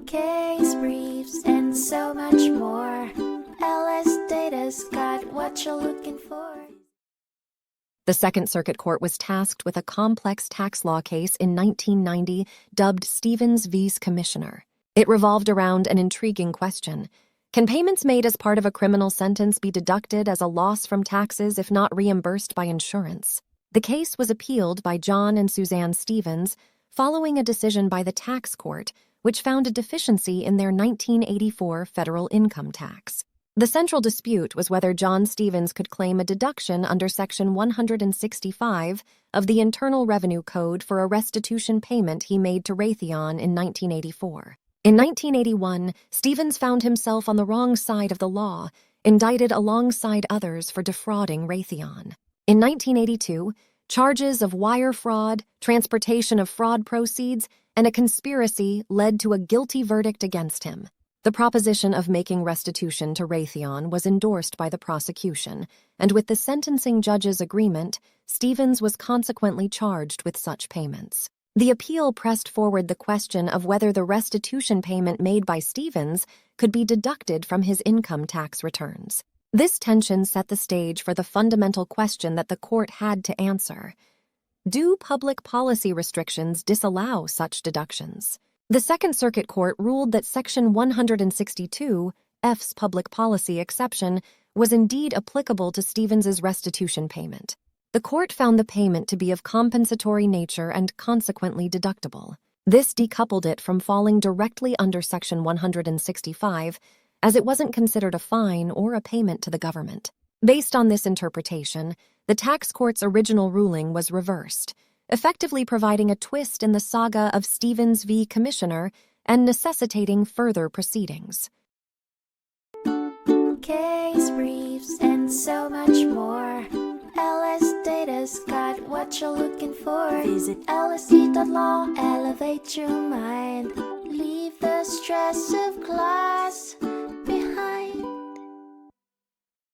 case briefs, and so much more. LSData's got what you're looking for. The Second Circuit Court was tasked with a complex tax law case in 1990 dubbed Stephens v. Commissioner. It revolved around an intriguing question. Can payments made as part of a criminal sentence be deducted as a loss from taxes if not reimbursed by insurance? The case was appealed by Jon and Susanne Stephens following a decision by the tax court, which found a deficiency in their 1984 federal income tax. The central dispute was whether Jon Stephens could claim a deduction under Section 165 of the Internal Revenue Code for a restitution payment he made to Raytheon in 1984. In 1981, Stephens found himself on the wrong side of the law, indicted alongside others for defrauding Raytheon. In 1982, charges of wire fraud, transportation of fraud proceeds, and a conspiracy led to a guilty verdict against him. The proposition of making restitution to Raytheon was endorsed by the prosecution, and with the sentencing judge's agreement, Stephens was consequently charged with such payments. The appeal pressed forward the question of whether the restitution payment made by Stephens could be deducted from his income tax returns. This tension set the stage for the fundamental question that the court had to answer. Do public policy restrictions disallow such deductions? The Second Circuit Court ruled that Section 162F's public policy exception was indeed applicable to Stephens's restitution payment. The court found the payment to be of compensatory nature and consequently deductible. This decoupled it from falling directly under Section 165, as it wasn't considered a fine or a payment to the government. Based on this interpretation, the tax court's original ruling was reversed, effectively providing a twist in the saga of Stephens v. Commissioner and necessitating further proceedings. Case briefs, and so much more. LSData's got what you're looking for. Visit lsd.law, elevate your mind. Leave the stress of class